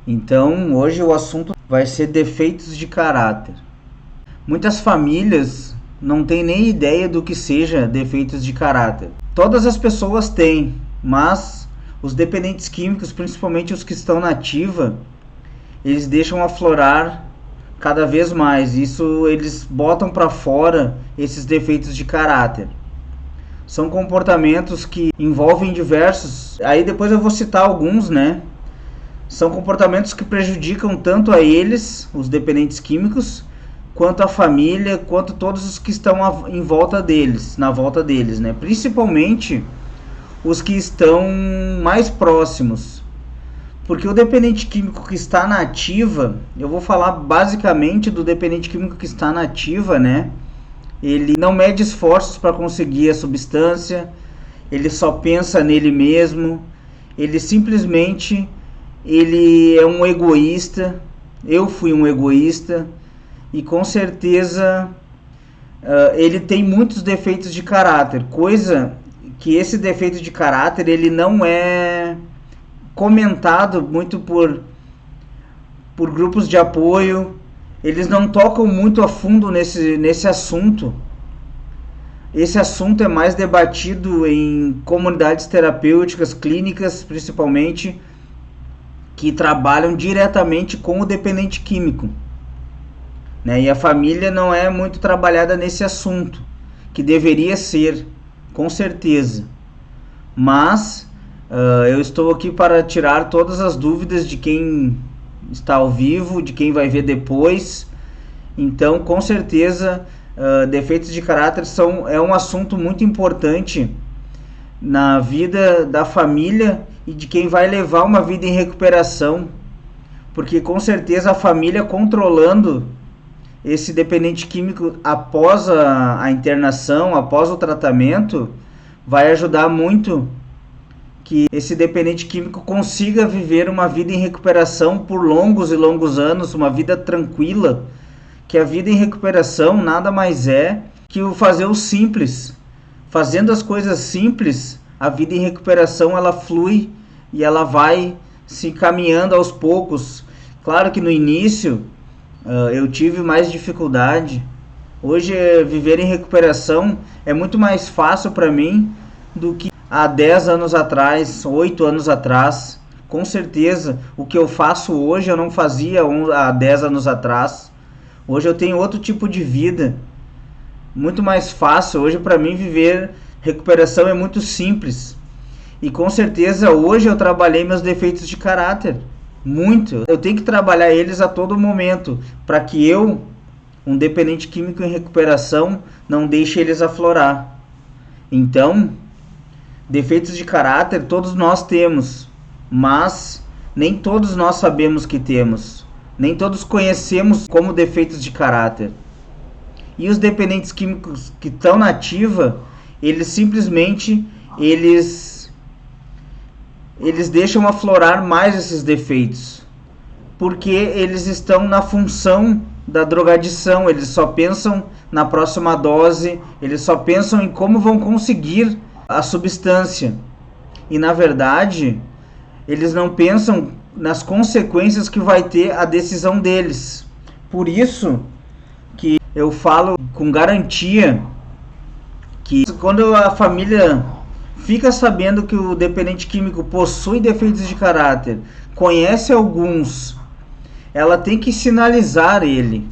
Então, hoje o assunto vai ser defeitos de caráter. Muitas famílias não têm nem ideia do que seja defeitos de caráter. Todas as pessoas têm, mas os dependentes químicos, principalmente os que estão na ativa, eles deixam aflorar cada vez mais. Isso, eles botam para fora esses defeitos de caráter. São comportamentos que envolvem diversos. Aí depois eu vou citar alguns, né? São comportamentos que prejudicam tanto a eles, os dependentes químicos, quanto a família, quanto todos os que estão em volta deles, na volta deles, né? Principalmente os que estão mais próximos. Porque o dependente químico que está na ativa, eu vou falar basicamente do dependente químico que está na ativa, né? Ele não mede esforços para conseguir a substância, ele só pensa nele mesmo, ele simplesmente ele é um egoísta. Eu fui um egoísta e com certeza ele tem muitos defeitos de caráter, coisa que esse defeito de caráter ele não é comentado muito por grupos de apoio. Eles não tocam muito a fundo nesse assunto. Esse assunto é mais debatido em comunidades terapêuticas, clínicas principalmente, que trabalham diretamente com o dependente químico, né? E a família não é muito trabalhada nesse assunto, que deveria ser, com certeza. Mas eu estou aqui para tirar todas as dúvidas de quem está ao vivo, de quem vai ver depois. Então, com certeza, defeitos de caráter é um assunto muito importante na vida da família e de quem vai levar uma vida em recuperação, porque com certeza a família controlando esse dependente químico após a internação, após o tratamento, vai ajudar muito que esse dependente químico consiga viver uma vida em recuperação por longos e longos anos, uma vida tranquila, que a vida em recuperação nada mais é que o fazer o simples. Fazendo as coisas simples, a vida em recuperação ela flui e ela vai se caminhando aos poucos. Claro que no início eu tive mais dificuldade. Hoje viver em recuperação é muito mais fácil para mim do que há 10 anos atrás, 8 anos atrás. Com certeza, o que eu faço hoje eu não fazia há 10 anos atrás. Hoje eu tenho outro tipo de vida, muito mais fácil. Hoje para mim viver recuperação é muito simples. E com certeza hoje eu trabalhei meus defeitos de caráter, muito. Eu tenho que trabalhar eles a todo momento, para que eu, um dependente químico em recuperação, não deixe eles aflorar. Então, defeitos de caráter todos nós temos, mas nem todos nós sabemos que temos. Nem todos conhecemos como defeitos de caráter. E os dependentes químicos que estão na ativa, eles simplesmente eles deixam aflorar mais esses defeitos, porque eles estão na função da drogadição. Eles só pensam na próxima dose, eles só pensam em como vão conseguir a substância, e na verdade eles não pensam nas consequências que vai ter a decisão deles. Por isso que eu falo com garantia que quando a família fica sabendo que o dependente químico possui defeitos de caráter, conhece alguns, ela tem que sinalizar ele,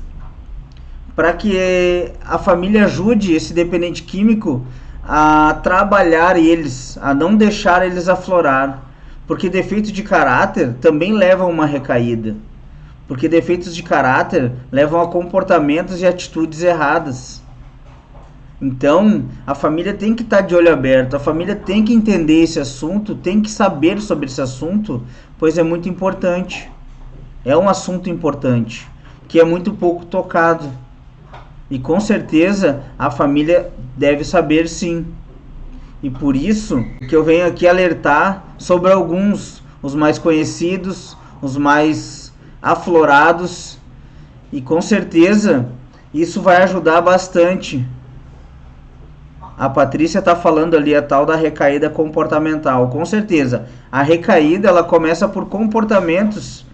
para que a família ajude esse dependente químico a trabalhar eles, a não deixar eles aflorar. Porque defeitos de caráter também levam a uma recaída. Porque defeitos de caráter levam a comportamentos e atitudes erradas. Então, a família tem que estar de olho aberto, a família tem que entender esse assunto, tem que saber sobre esse assunto, pois é muito importante. É um assunto importante, que é muito pouco tocado. E com certeza a família deve saber sim. E por isso que eu venho aqui alertar sobre alguns, os mais conhecidos, os mais aflorados. E com certeza isso vai ajudar bastante. A Patrícia está falando ali a tal da recaída comportamental. Com certeza, a recaída ela começa por comportamentos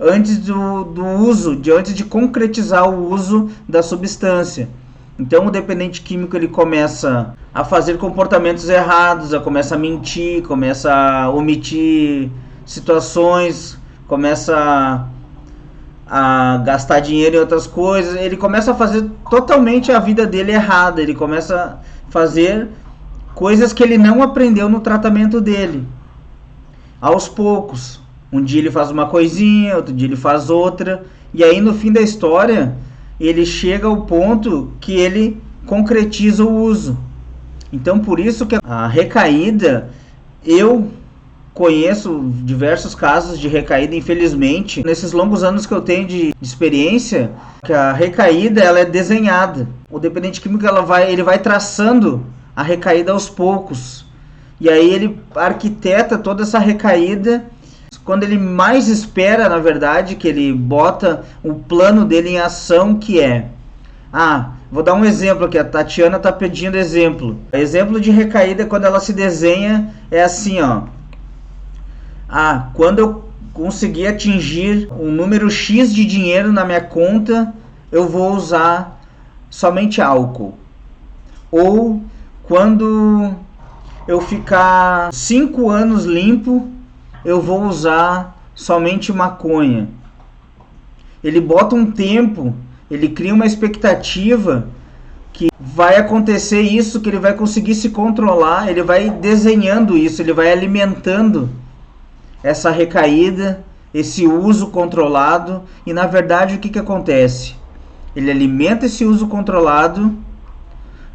antes do uso, antes de concretizar o uso da substância. Então o dependente químico ele começa a fazer comportamentos errados, começa a mentir, começa a omitir situações, começa a gastar dinheiro em outras coisas, ele começa a fazer totalmente a vida dele errada, ele começa a fazer coisas que ele não aprendeu no tratamento dele. Aos poucos, um dia ele faz uma coisinha, outro dia ele faz outra, e aí no fim da história ele chega ao ponto que ele concretiza o uso. Então por isso que a recaída, eu conheço diversos casos de recaída, infelizmente, nesses longos anos que eu tenho de experiência, que a recaída ela é desenhada. O dependente químico ele vai traçando a recaída aos poucos. E aí ele arquiteta toda essa recaída quando ele mais espera, na verdade, que ele bota o plano dele em ação, que é... vou dar um exemplo aqui, a Tatiana está pedindo exemplo. Exemplo de recaída quando ela se desenha é assim, ó. Quando eu conseguir atingir um número X de dinheiro na minha conta, eu vou usar somente álcool. Ou quando eu ficar 5 anos limpo, eu vou usar somente maconha. Ele bota um tempo, ele cria uma expectativa que vai acontecer isso, que ele vai conseguir se controlar, ele vai desenhando isso, ele vai alimentando essa recaída, esse uso controlado, e na verdade o que acontece? Ele alimenta esse uso controlado,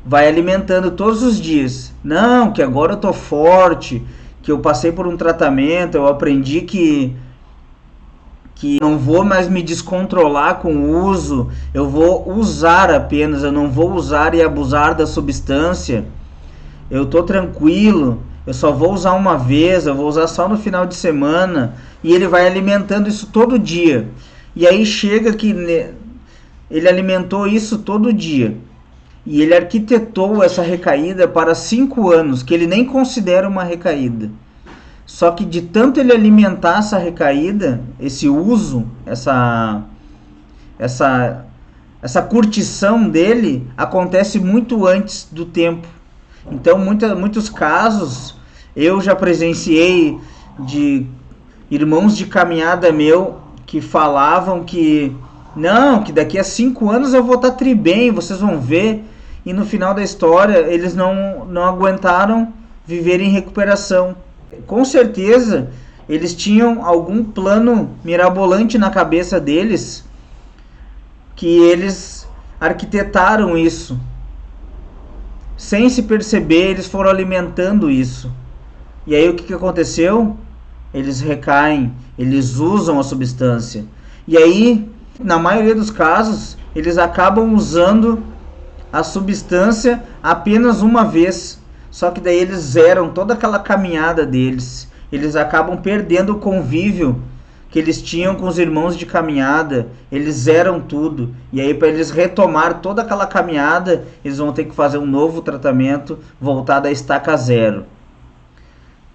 vai alimentando todos os dias. Não, que agora eu tô forte, que eu passei por um tratamento, eu aprendi que não vou mais me descontrolar com o uso, eu vou usar apenas, eu não vou usar e abusar da substância, eu tô tranquilo, eu só vou usar uma vez, eu vou usar só no final de semana, e ele vai alimentando isso todo dia. E aí chega que ele alimentou isso todo dia. E ele arquitetou essa recaída para 5 anos, que ele nem considera uma recaída. Só que de tanto ele alimentar essa recaída, esse uso, essa curtição dele, acontece muito antes do tempo. Então, muitos casos, eu já presenciei de irmãos de caminhada meu que falavam que não, que daqui a 5 anos eu vou estar tri bem, vocês vão ver. E no final da história, eles não aguentaram viver em recuperação. Com certeza, eles tinham algum plano mirabolante na cabeça deles, que eles arquitetaram isso. Sem se perceber, eles foram alimentando isso. E aí o que aconteceu? Eles recaem, eles usam a substância. E aí, na maioria dos casos, eles acabam usando a substância apenas uma vez. Só que daí eles zeram toda aquela caminhada deles. Eles acabam perdendo o convívio que eles tinham com os irmãos de caminhada. Eles zeram tudo. E aí para eles retomar toda aquela caminhada, eles vão ter que fazer um novo tratamento voltado à estaca zero.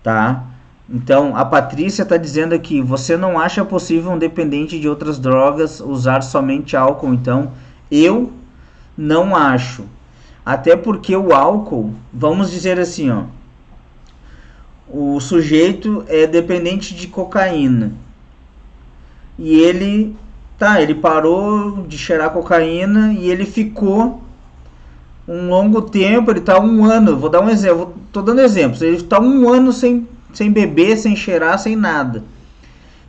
Tá? Então a Patrícia está dizendo aqui: você não acha possível um dependente de outras drogas usar somente álcool? Então eu não acho. Até porque o álcool, vamos dizer assim, ó, o sujeito é dependente de cocaína. E ele parou de cheirar cocaína e ele ficou um longo tempo, ele está 1 ano, vou dar um exemplo, estou dando exemplos, ele está 1 ano sem beber, sem cheirar, sem nada.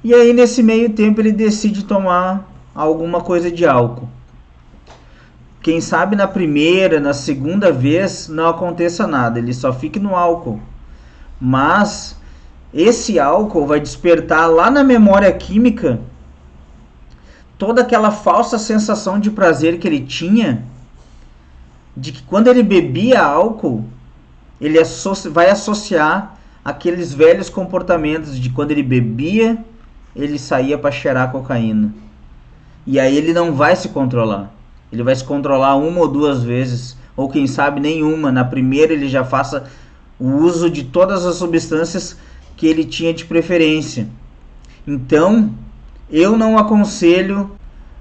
E aí nesse meio tempo ele decide tomar alguma coisa de álcool. Quem sabe na primeira, na segunda vez não aconteça nada, ele só fique no álcool. Mas esse álcool vai despertar lá na memória química toda aquela falsa sensação de prazer que ele tinha, de que quando ele bebia álcool, ele vai associar aqueles velhos comportamentos de quando ele bebia, ele saía para cheirar cocaína. E aí ele não vai se controlar. Ele vai se controlar 1 ou 2 vezes, ou quem sabe nenhuma. Na primeira ele já faça o uso de todas as substâncias que ele tinha de preferência. Então, Eu não aconselho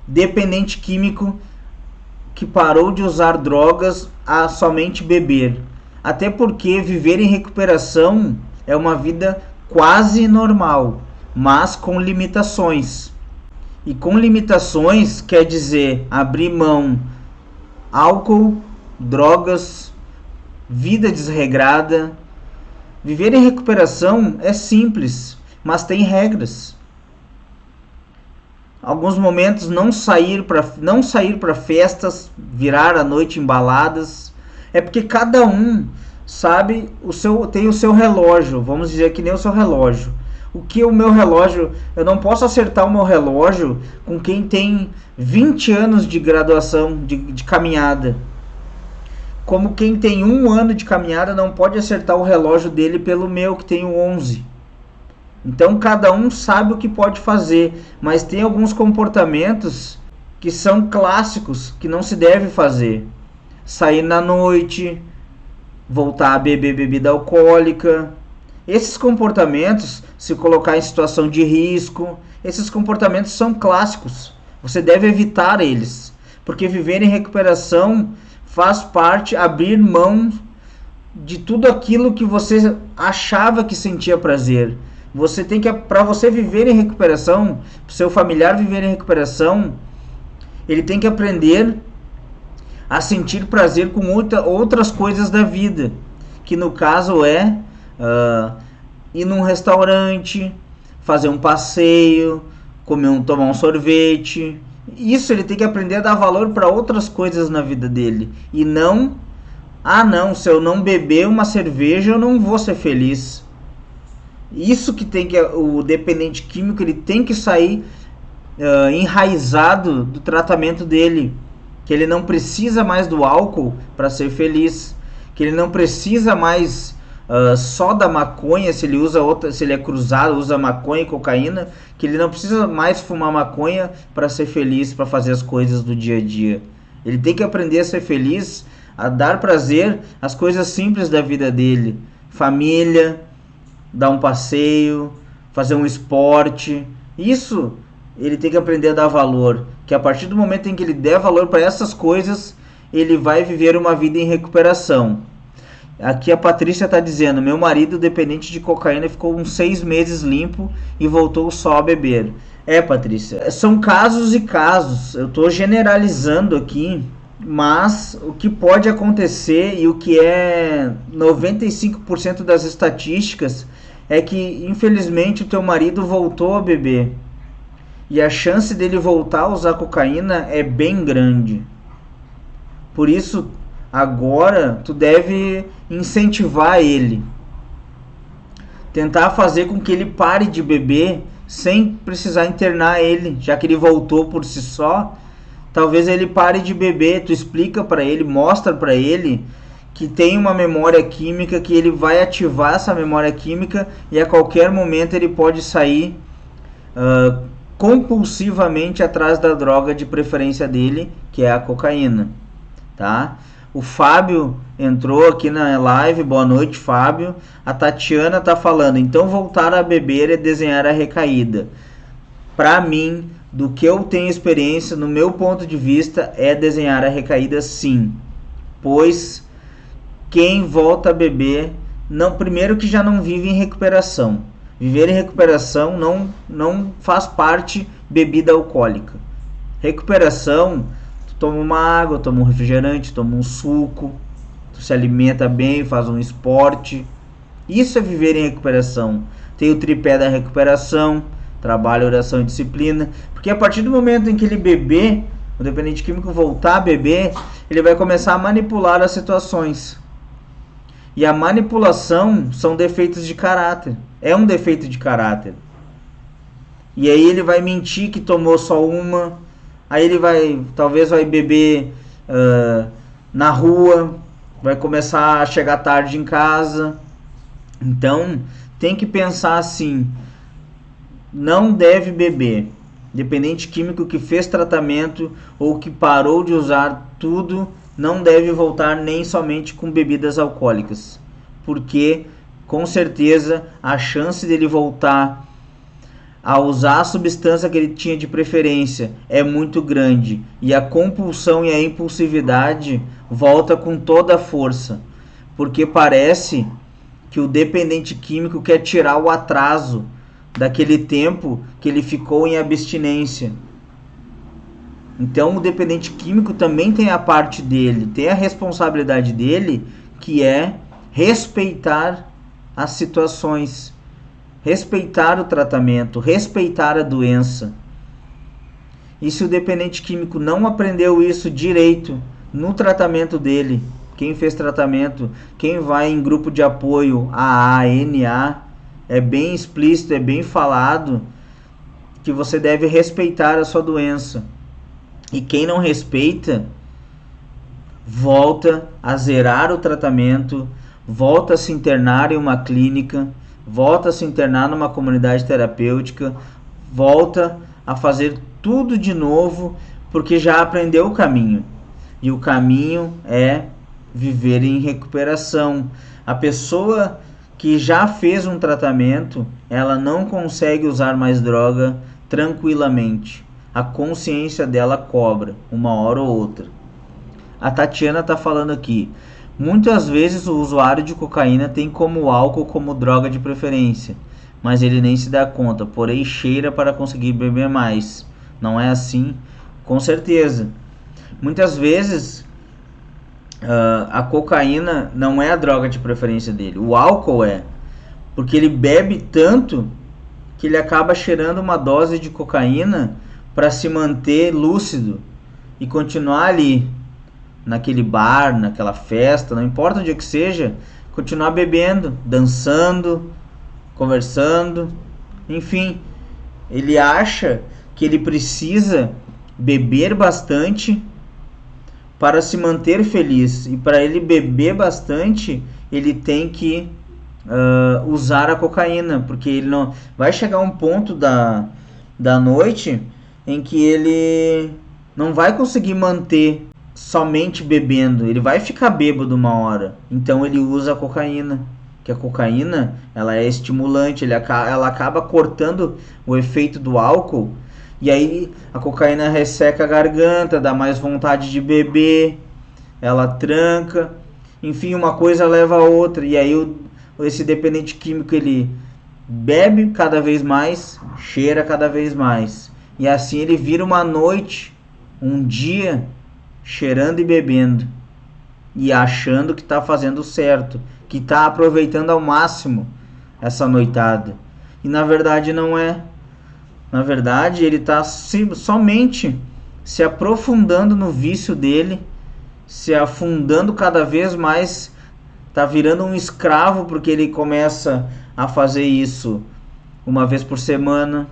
dependente químico que parou de usar drogas a somente beber. Até porque viver em recuperação é uma vida quase normal, mas com limitações. E com limitações quer dizer abrir mão álcool, drogas, vida desregrada. Viver em recuperação é simples, mas tem regras. Alguns momentos não sair para festas, virar a noite em baladas. É porque cada um sabe tem o seu relógio, vamos dizer que nem o seu relógio. O que o meu relógio, eu não posso acertar o meu relógio com quem tem 20 anos de graduação, de caminhada. Como quem tem 1 ano de caminhada não pode acertar o relógio dele pelo meu, que tem 11. Então cada um sabe o que pode fazer, mas tem alguns comportamentos que são clássicos, que não se deve fazer. Sair na noite, voltar a beber bebida alcoólica. Esses comportamentos, se colocar em situação de risco, esses comportamentos são clássicos. Você deve evitar eles, porque viver em recuperação faz parte abrir mão de tudo aquilo que você achava que sentia prazer. Você tem que, para você viver em recuperação, para o seu familiar viver em recuperação, ele tem que aprender a sentir prazer com outras coisas da vida, que no caso é ir num restaurante, fazer um passeio, tomar um sorvete. Isso ele tem que aprender a dar valor para outras coisas na vida dele. E não, se eu não beber uma cerveja eu não vou ser feliz. Isso que tem que, o dependente químico, ele tem que sair enraizado do tratamento dele. Que ele não precisa mais do álcool para ser feliz. Que ele não precisa mais só da maconha, se ele é cruzado, usa maconha e cocaína, que ele não precisa mais fumar maconha para ser feliz, para fazer as coisas do dia a dia. Ele tem que aprender a ser feliz, a dar prazer às coisas simples da vida dele. Família, dar um passeio, fazer um esporte. Isso ele tem que aprender a dar valor, que a partir do momento em que ele der valor para essas coisas, ele vai viver uma vida em recuperação. Aqui a Patrícia está dizendo: meu marido dependente de cocaína ficou uns 6 meses limpo e voltou só a beber. Patrícia, são casos e casos, eu estou generalizando aqui, mas o que pode acontecer e o que é 95% das estatísticas é que infelizmente o teu marido voltou a beber e a chance dele voltar a usar cocaína é bem grande. Por isso agora tu deve incentivar ele, tentar fazer com que ele pare de beber sem precisar internar ele, já que ele voltou por si só. Talvez ele pare de beber, tu explica para ele, mostra para ele que tem uma memória química, que ele vai ativar essa memória química e a qualquer momento ele pode sair compulsivamente atrás da droga de preferência dele, que é a cocaína, tá? O Fábio entrou aqui na live, boa noite, Fábio. A Tatiana tá falando: então voltar a beber é desenhar a recaída. Para mim, do que eu tenho experiência, no meu ponto de vista, é desenhar a recaída sim. Pois quem volta a beber, primeiro que já não vive em recuperação. Viver em recuperação não faz parte bebida alcoólica. Recuperação, tu toma uma água, toma um refrigerante, toma um suco, tu se alimenta bem, faz um esporte. Isso é viver em recuperação. Tem o tripé da recuperação: trabalho, oração e disciplina. Porque a partir do momento em que ele beber, o dependente químico voltar a beber, ele vai começar a manipular as situações. E a manipulação são defeitos de caráter. É um defeito de caráter. E aí ele vai mentir que tomou só uma. Aí ele talvez vai beber na rua. Vai começar a chegar tarde em casa. Então tem que pensar assim: não deve beber. Dependente químico que fez tratamento ou que parou de usar tudo, não deve voltar nem somente com bebidas alcoólicas, porque com certeza a chance dele voltar a usar a substância que ele tinha de preferência é muito grande e a compulsão e a impulsividade volta com toda a força, porque parece que o dependente químico quer tirar o atraso daquele tempo que ele ficou em abstinência. Então o dependente químico também tem a parte dele, tem a responsabilidade dele, que é respeitar as situações, respeitar o tratamento, respeitar a doença. E se o dependente químico não aprendeu isso direito no tratamento dele, quem fez tratamento, quem vai em grupo de apoio AA, NA, é bem explícito, é bem falado que você deve respeitar a sua doença. E quem não respeita, volta a zerar o tratamento, volta a se internar em uma clínica, volta a se internar numa comunidade terapêutica, volta a fazer tudo de novo, porque já aprendeu o caminho. E o caminho é viver em recuperação. A pessoa que já fez um tratamento, ela não consegue usar mais droga tranquilamente. A consciência dela cobra, uma hora ou outra. A Tatiana está falando aqui. Muitas vezes o usuário de cocaína tem como álcool como droga de preferência, mas ele nem se dá conta, porém cheira para conseguir beber mais. Não é assim? Com certeza. Muitas vezes a cocaína não é a droga de preferência dele, o álcool é, porque ele bebe tanto que ele acaba cheirando uma dose de cocaína para se manter lúcido e continuar ali naquele bar, naquela festa, não importa onde que seja, continuar bebendo, dançando, conversando, enfim, ele acha que ele precisa beber bastante para se manter feliz, e para ele beber bastante ele tem que usar a cocaína, porque ele não vai chegar um ponto da noite em que ele não vai conseguir manter somente bebendo, ele vai ficar bêbado uma hora, então ele usa a cocaína, que a cocaína ela é estimulante, ela acaba cortando o efeito do álcool, e aí a cocaína resseca a garganta, dá mais vontade de beber, ela tranca, enfim, uma coisa leva a outra, e aí esse dependente químico ele bebe cada vez mais, cheira cada vez mais, e assim ele vira uma noite, um dia, cheirando e bebendo, e achando que está fazendo certo, que está aproveitando ao máximo essa noitada. E na verdade não é. Na verdade ele está somente se aprofundando no vício dele, se afundando cada vez mais, está virando um escravo, porque ele começa a fazer isso uma vez por semana.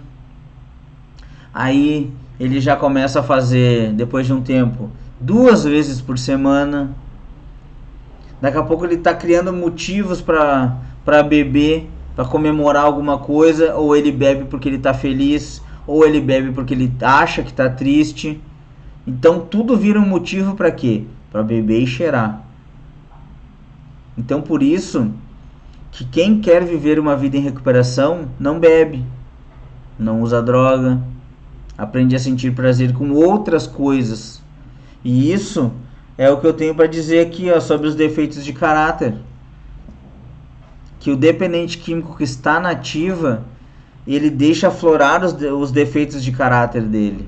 Aí ele já começa a fazer, depois de um tempo, 2 vezes por semana. Daqui a pouco ele está criando motivos para beber, para comemorar alguma coisa. Ou ele bebe porque ele está feliz, ou ele bebe porque ele acha que está triste. Então tudo vira um motivo para quê? Para beber e cheirar. Então por isso que quem quer viver uma vida em recuperação não bebe, não usa droga, aprende a sentir prazer com outras coisas. E isso é o que eu tenho para dizer aqui, sobre os defeitos de caráter. Que o dependente químico que está na ativa, ele deixa aflorar os defeitos de caráter dele.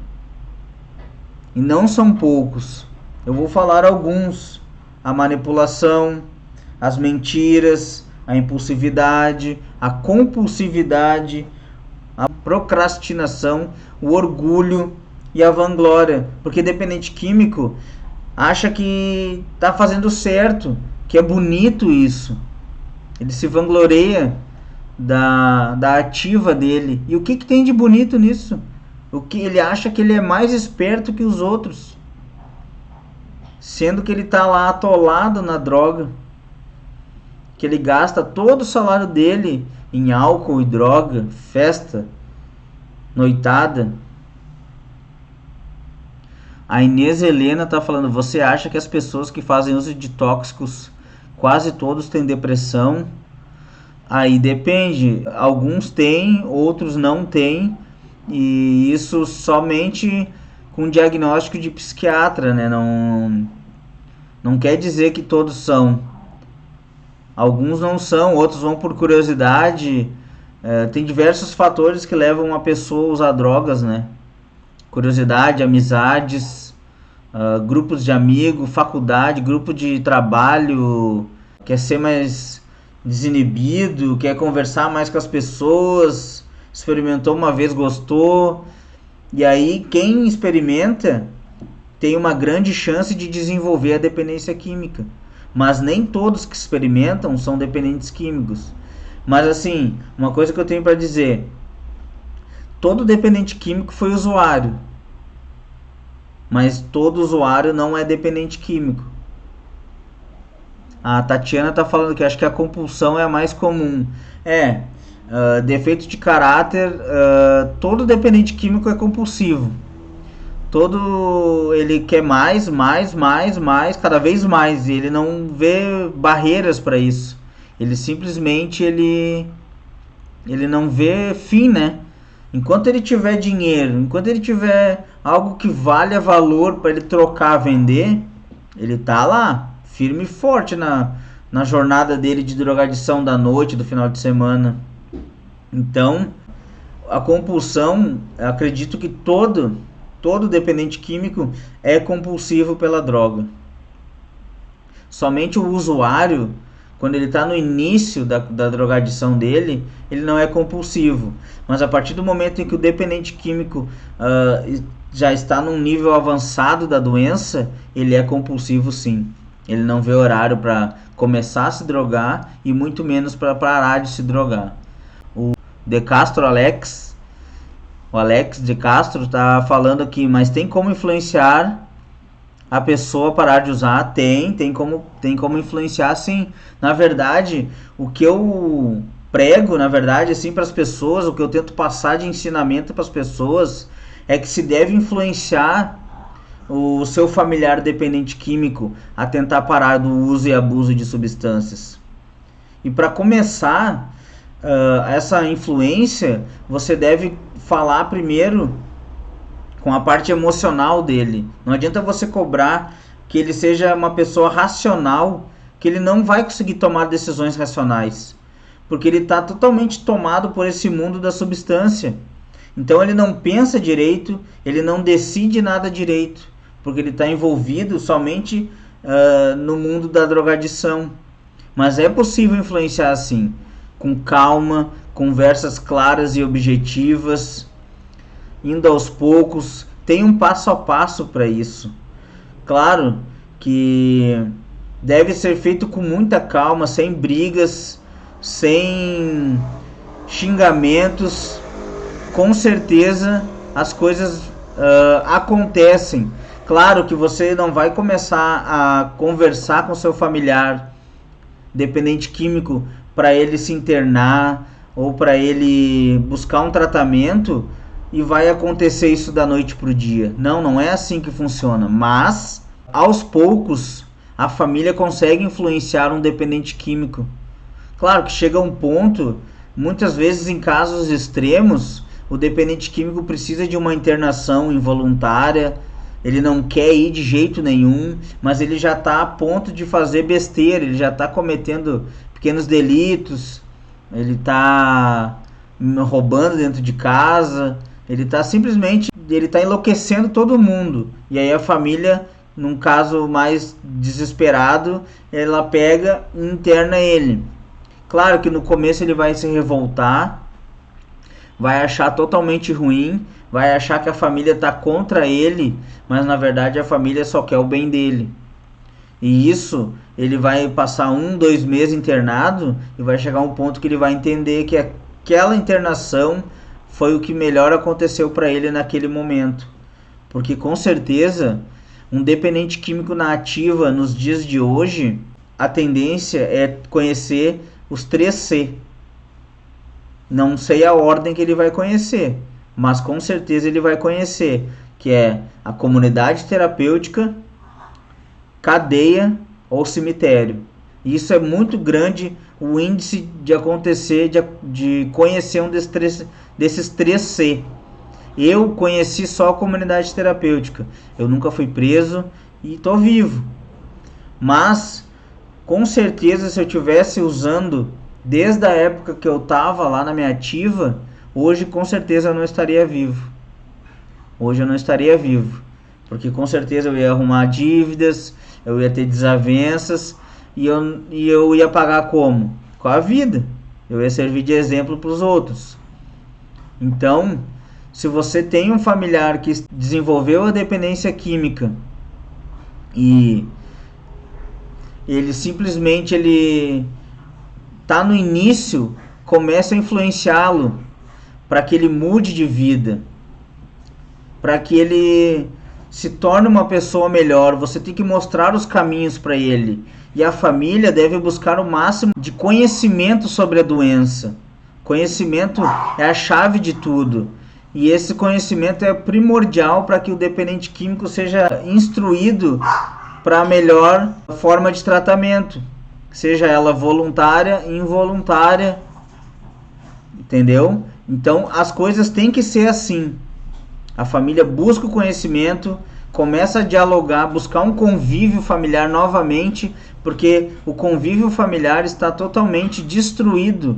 E não são poucos. Eu vou falar alguns. A manipulação, as mentiras, a impulsividade, a compulsividade, a procrastinação, o orgulho e a vanglória, porque dependente químico acha que está fazendo certo, que é bonito isso, ele se vangloria da ativa dele. E o que tem de bonito nisso? O que ele acha que ele é mais esperto que os outros, sendo que ele está lá atolado na droga, que ele gasta todo o salário dele em álcool e droga, festa, noitada. A Inês Helena está falando: você acha que as pessoas que fazem uso de tóxicos, quase todos têm depressão? Aí depende, alguns têm, outros não têm, e isso somente com diagnóstico de psiquiatra, né? Não quer dizer que todos são. Alguns não são, outros vão por curiosidade. Tem diversos fatores que levam uma pessoa a usar drogas, né? Curiosidade, amizades, grupos de amigos, faculdade, grupo de trabalho, quer ser mais desinibido, quer conversar mais com as pessoas, experimentou uma vez, gostou. E aí quem experimenta tem uma grande chance de desenvolver a dependência química. Mas nem todos que experimentam são dependentes químicos. Mas assim, uma coisa que eu tenho para dizer, todo dependente químico foi usuário, mas todo usuário não é dependente químico. A Tatiana está falando que acho que a compulsão é a mais comum. Defeito de caráter, todo dependente químico é compulsivo. Ele quer mais, cada vez mais, e ele não vê barreiras para isso. Ele simplesmente ele não vê fim, né? Enquanto ele tiver dinheiro, enquanto ele tiver algo que valha valor para ele trocar, vender, ele tá lá, firme e forte na jornada dele de drogadição da noite, do final de semana. Então, a compulsão, acredito que todo dependente químico é compulsivo pela droga. Somente o usuário, quando ele está no início da drogadição dele, ele não é compulsivo. Mas a partir do momento em que o dependente químico já está num nível avançado da doença, ele é compulsivo sim. Ele não vê horário para começar a se drogar e muito menos para parar de se drogar. O De Castro Alex, o Alex de Castro está falando aqui, mas tem como influenciar a pessoa a parar de usar? Tem como influenciar sim. Na verdade, o que eu prego, na verdade, assim, para as pessoas, o que eu tento passar de ensinamento para as pessoas é que se deve influenciar o seu familiar dependente químico a tentar parar do uso e abuso de substâncias. E para começar essa influência, você deve falar primeiro com a parte emocional dele. Não adianta você cobrar que ele seja uma pessoa racional, que ele não vai conseguir tomar decisões racionais, porque ele está totalmente tomado por esse mundo da substância. Então ele não pensa direito, ele não decide nada direito, porque ele está envolvido somente no mundo da drogadição. Mas é possível influenciar assim, com calma, conversas claras e objetivas, indo aos poucos. Tem um passo a passo para isso. Claro que deve ser feito com muita calma, sem brigas, sem xingamentos. Com certeza as coisas acontecem. Claro que você não vai começar a conversar com seu familiar dependente químico para ele se internar ou para ele buscar um tratamento e vai acontecer isso da noite para o dia. Não é assim que funciona. Mas, aos poucos, a família consegue influenciar um dependente químico. Claro que chega um ponto, muitas vezes em casos extremos, o dependente químico precisa de uma internação involuntária, ele não quer ir de jeito nenhum, mas ele já está a ponto de fazer besteira, ele já está cometendo pequenos delitos, ele está roubando dentro de casa, ele está enlouquecendo todo mundo. E aí a família, num caso mais desesperado, ela pega e interna ele. Claro que no começo ele vai se revoltar, vai achar totalmente ruim, vai achar que a família está contra ele, mas na verdade a família só quer o bem dele. E isso, ele vai passar 1-2 meses internado e vai chegar um ponto que ele vai entender que aquela internação foi o que melhor aconteceu para ele naquele momento. Porque com certeza, um dependente químico na ativa nos dias de hoje, a tendência é conhecer os 3C. Não sei a ordem que ele vai conhecer, mas com certeza ele vai conhecer, que é a comunidade terapêutica, cadeia ou cemitério. Isso é muito grande o índice de acontecer, de conhecer um desses 3C. Eu conheci só a comunidade terapêutica. Eu nunca fui preso e tô vivo. Mas, com certeza, se eu tivesse usando desde a época que eu tava lá na minha ativa, hoje com certeza eu não estaria vivo. Hoje eu não estaria vivo. Porque com certeza eu ia arrumar dívidas, eu ia ter desavenças e eu ia pagar como? Com a vida. Eu ia servir de exemplo para os outros. Então, se você tem um familiar que desenvolveu a dependência química e ele simplesmente tá no início, começa a influenciá-lo para que ele mude de vida, para que ele se torne uma pessoa melhor. Você tem que mostrar os caminhos para ele. E a família deve buscar o máximo de conhecimento sobre a doença. Conhecimento é a chave de tudo. E esse conhecimento é primordial para que o dependente químico seja instruído para a melhor forma de tratamento. Seja ela voluntária, involuntária. Entendeu? Então as coisas têm que ser assim. A família busca o conhecimento, começa a dialogar, buscar um convívio familiar novamente, porque o convívio familiar está totalmente destruído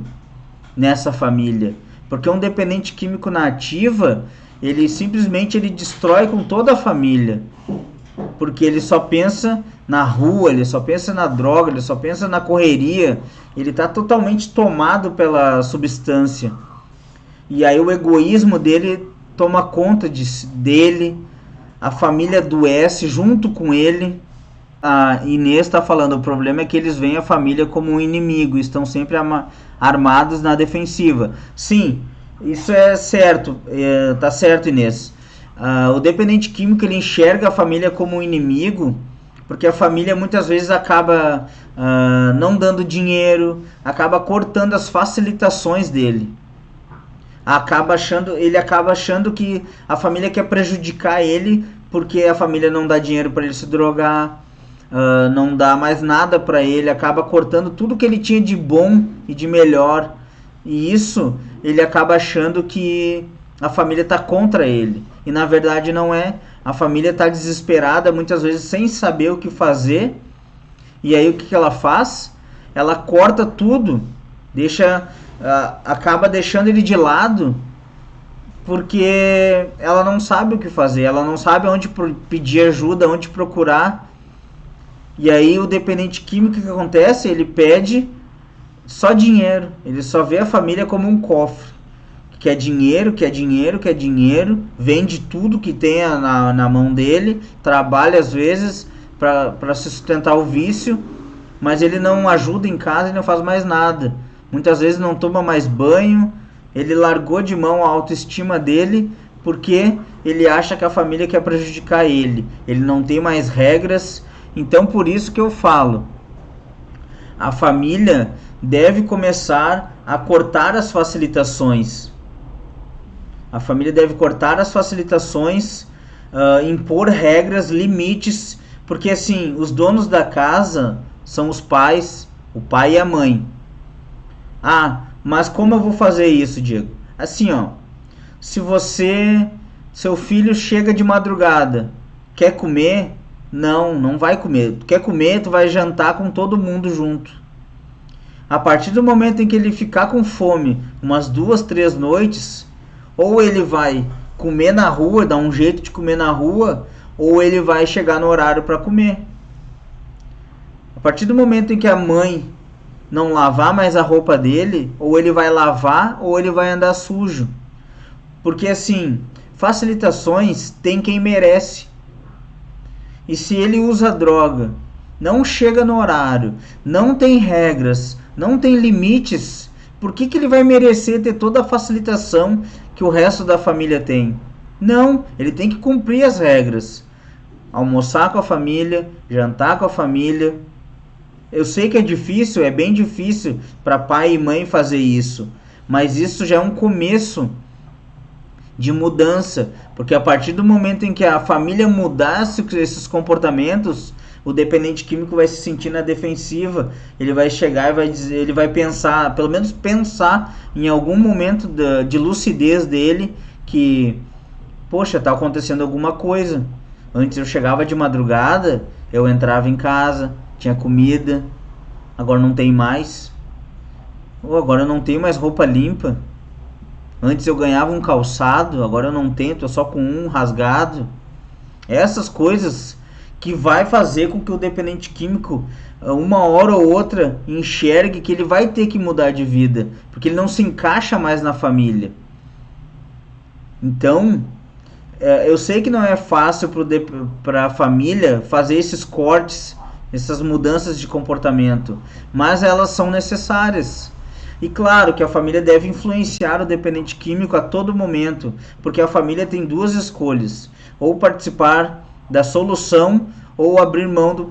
nessa família. Porque um dependente químico na ativa, ele simplesmente destrói com toda a família. Porque ele só pensa na rua, ele só pensa na droga, ele só pensa na correria. Ele está totalmente tomado pela substância. E aí o egoísmo dele toma conta dele, a família adoece junto com ele. A Inês está falando, o problema é que eles veem a família como um inimigo, estão sempre armados na defensiva. Sim, isso é certo, tá certo, Inês. O dependente químico, ele enxerga a família como um inimigo, porque a família muitas vezes acaba não dando dinheiro, acaba cortando as facilitações dele. Ele acaba achando que a família quer prejudicar ele porque a família não dá dinheiro para ele se drogar, não dá mais nada para ele, acaba cortando tudo que ele tinha de bom e de melhor. E isso ele acaba achando que a família está contra ele. E na verdade não é. A família está desesperada, muitas vezes sem saber o que fazer. E aí o que ela faz? Ela corta tudo, acaba deixando ele de lado, porque ela não sabe o que fazer, ela não sabe onde pedir ajuda, onde procurar. E aí o dependente químico, o que acontece? Ele pede só dinheiro, ele só vê a família como um cofre. Quer dinheiro, quer dinheiro, quer dinheiro, vende tudo que tem na mão dele, trabalha às vezes para sustentar o vício, mas ele não ajuda em casa e não faz mais nada. Muitas vezes não toma mais banho, ele largou de mão a autoestima dele porque ele acha que a família quer prejudicar ele. Ele não tem mais regras. Então por isso que eu falo, a família deve começar a cortar as facilitações. A família deve cortar as facilitações, impor regras, limites, porque assim, os donos da casa são os pais, o pai e a mãe. Mas como eu vou fazer isso, Diego? Assim, se seu filho chega de madrugada, quer comer? Não vai comer. Tu quer comer, tu vai jantar com todo mundo junto. A partir do momento em que ele ficar com fome, umas 2, 3 noites, ou ele vai comer na rua, dar um jeito de comer na rua, ou ele vai chegar no horário para comer. A partir do momento em que a mãe não lavar mais a roupa dele, ou ele vai lavar, ou ele vai andar sujo. Porque assim, facilitações tem quem merece. E se ele usa droga, não chega no horário, não tem regras, não tem limites, por que ele vai merecer ter toda a facilitação que o resto da família tem? Não, ele tem que cumprir as regras. Almoçar com a família, jantar com a família. Eu sei que é difícil, é bem difícil para pai e mãe fazer isso, mas isso já é um começo de mudança, porque a partir do momento em que a família mudasse esses comportamentos, o dependente químico vai se sentir na defensiva, ele vai chegar e vai dizer, ele vai pensar, pelo menos pensar em algum momento de lucidez dele, que poxa, tá acontecendo alguma coisa. Antes eu chegava de madrugada, eu entrava em casa, tinha comida, agora não tem mais. Ou agora eu não tenho mais roupa limpa. Antes eu ganhava um calçado, agora eu não tenho, tô só com um rasgado. Essas coisas que vai fazer com que o dependente químico, uma hora ou outra, enxergue que ele vai ter que mudar de vida, porque ele não se encaixa mais na família. Então, eu sei que não é fácil para a família fazer esses cortes, essas mudanças de comportamento, mas elas são necessárias. E claro que a família deve influenciar o dependente químico a todo momento, porque a família tem duas escolhas: ou participar da solução ou abrir mão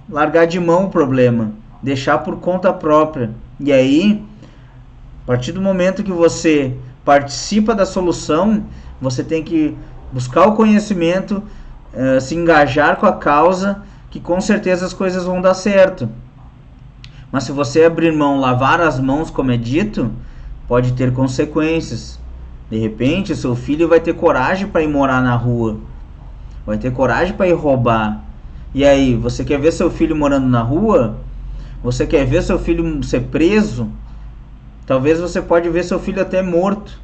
largar de mão o problema, deixar por conta própria. E aí, a partir do momento que você participa da solução, você tem que buscar o conhecimento, se engajar com a causa, que com certeza as coisas vão dar certo. Mas se você abrir mão, lavar as mãos, como é dito, pode ter consequências. De repente, seu filho vai ter coragem para ir morar na rua, vai ter coragem para ir roubar. E aí, você quer ver seu filho morando na rua? Você quer ver seu filho ser preso? Talvez você pode ver seu filho até morto.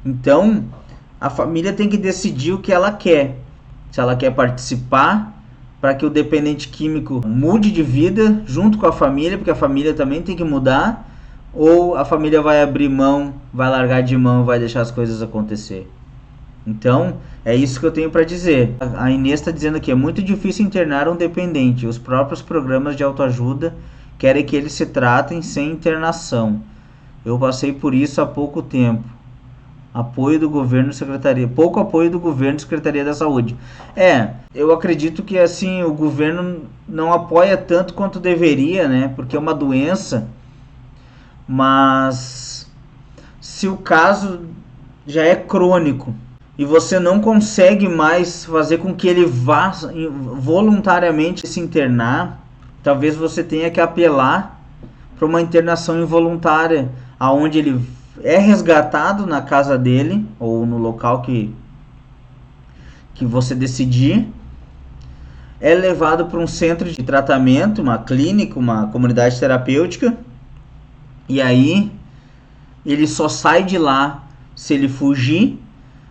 Então, a família tem que decidir o que ela quer. Se ela quer participar para que o dependente químico mude de vida junto com a família, porque a família também tem que mudar, ou a família vai abrir mão, vai largar de mão, vai deixar as coisas acontecer. Então, é isso que eu tenho para dizer. A Inês está dizendo que é muito difícil internar um dependente. Os próprios programas de autoajuda querem que eles se tratem sem internação. Eu passei por isso há pouco tempo. Apoio do governo, secretaria. Pouco apoio do governo, Secretaria da Saúde. Eu acredito que assim o governo não apoia tanto quanto deveria, né? Porque é uma doença. Mas se o caso já é crônico e você não consegue mais fazer com que ele vá voluntariamente se internar, talvez você tenha que apelar para uma internação involuntária, aonde ele é resgatado na casa dele ou no local que você decidir, é levado para um centro de tratamento, uma clínica, uma comunidade terapêutica, e aí ele só sai de lá se ele fugir,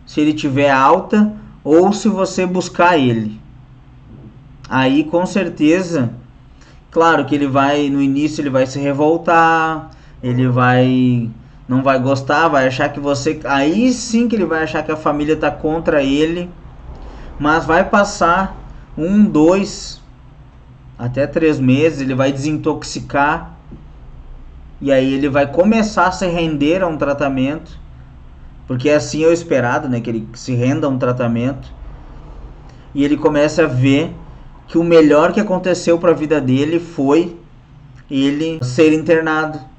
se ele tiver alta ou se você buscar ele. Aí com certeza, claro que ele vai, no início ele vai se revoltar, ele não vai gostar, vai achar que você... Aí sim que ele vai achar que a família está contra ele. Mas vai passar 1, 2, até 3 meses, ele vai desintoxicar. E aí ele vai começar a se render a um tratamento. Porque assim é o esperado, né? Que ele se renda a um tratamento. E ele começa a ver que o melhor que aconteceu para a vida dele foi ele ser internado.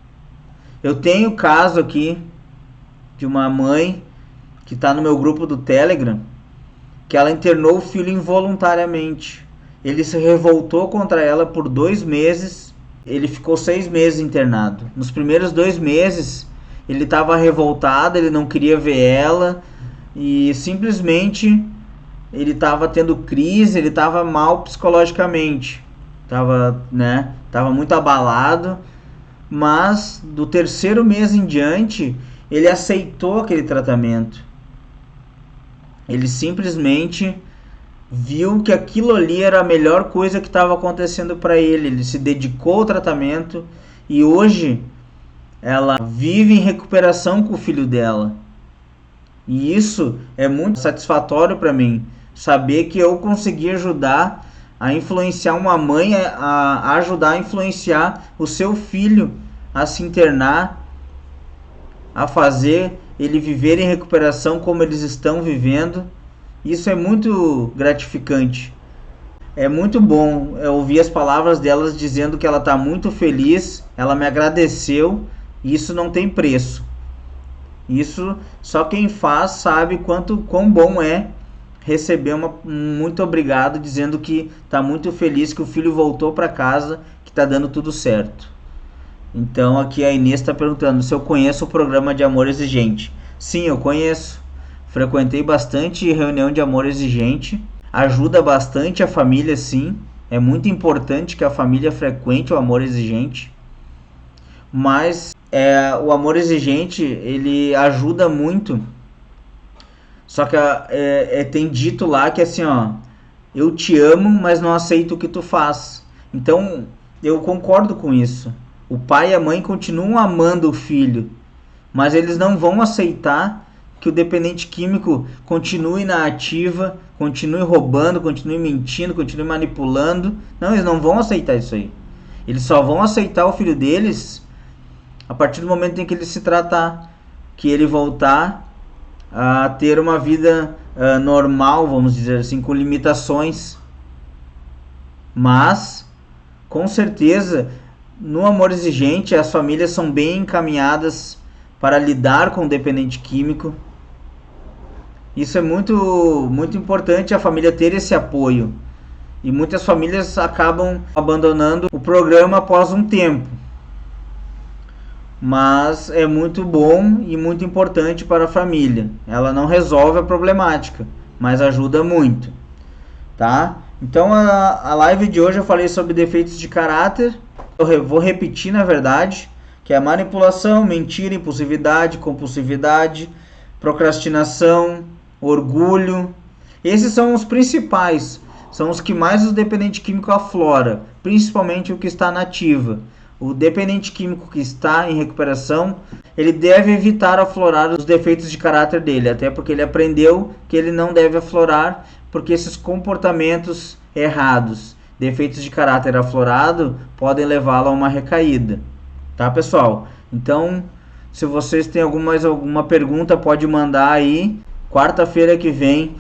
Eu tenho caso aqui de uma mãe que está no meu grupo do Telegram, que ela internou o filho involuntariamente. Ele se revoltou contra ela por 2 meses, ele ficou 6 meses internado. Nos primeiros 2 meses, ele estava revoltado, ele não queria ver ela, e simplesmente ele estava tendo crise, ele estava mal psicologicamente, estava muito abalado. Mas do 3º mês em diante, ele aceitou aquele tratamento. Ele simplesmente viu que aquilo ali era a melhor coisa que estava acontecendo para ele. Ele se dedicou ao tratamento e hoje ela vive em recuperação com o filho dela. E isso é muito satisfatório para mim, saber que eu consegui ajudar a influenciar uma mãe, a ajudar a influenciar o seu filho a se internar, a fazer ele viver em recuperação como eles estão vivendo. Isso é muito gratificante. É muito bom ouvir as palavras delas dizendo que ela está muito feliz, ela me agradeceu, e isso não tem preço. Isso só quem faz sabe quão bom é receber muito obrigado dizendo que está muito feliz que o filho voltou para casa, que está dando tudo certo. Então aqui a Inês está perguntando se eu conheço o programa de amor exigente. Sim, eu conheço. frequentei bastante reunião de amor exigente, ajuda bastante a família, sim. É muito importante que a família frequente o amor exigente, mas o amor exigente, ele ajuda muito. Só que tem dito lá que assim, ó, eu te amo, mas não aceito o que tu faz. Então, eu concordo com isso. O pai e a mãe continuam amando o filho, mas eles não vão aceitar que o dependente químico continue na ativa, continue roubando, continue mentindo, continue manipulando. Não, eles não vão aceitar isso aí. Eles só vão aceitar o filho deles a partir do momento em que ele se tratar, que ele voltar a ter uma vida normal, vamos dizer assim, com limitações. Mas, com certeza, no amor exigente, as famílias são bem encaminhadas para lidar com o dependente químico. Isso é muito, muito importante, a família ter esse apoio. E muitas famílias acabam abandonando o programa após um tempo. Mas é muito bom e muito importante para a família. Ela não resolve a problemática, mas ajuda muito, tá? Então a live de hoje eu falei sobre defeitos de caráter. Eu vou repetir, na verdade, que é manipulação, mentira, impulsividade, compulsividade, procrastinação, orgulho. Esses são os principais, são os que mais o dependente químico aflora, principalmente o que está na ativa. O dependente químico que está em recuperação, ele deve evitar aflorar os defeitos de caráter dele, até porque ele aprendeu que ele não deve aflorar, porque esses comportamentos errados, defeitos de caráter aflorado, podem levá-lo a uma recaída. Tá, pessoal? Então, se vocês têm mais alguma pergunta, pode mandar aí. Quarta-feira que vem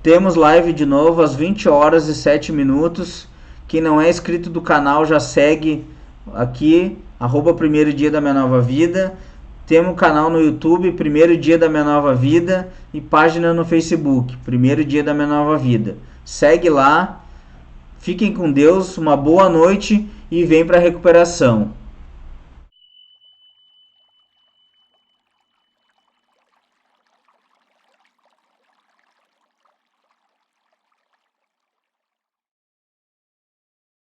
temos live de novo às 20 horas e 7 minutos. Quem não é inscrito do canal já segue aqui, @primeiro dia da minha nova vida. Temos um canal no YouTube, Primeiro Dia da Minha Nova Vida, e página no Facebook, Primeiro Dia da Minha Nova Vida. Segue lá, fiquem com Deus, uma boa noite e vem para a recuperação.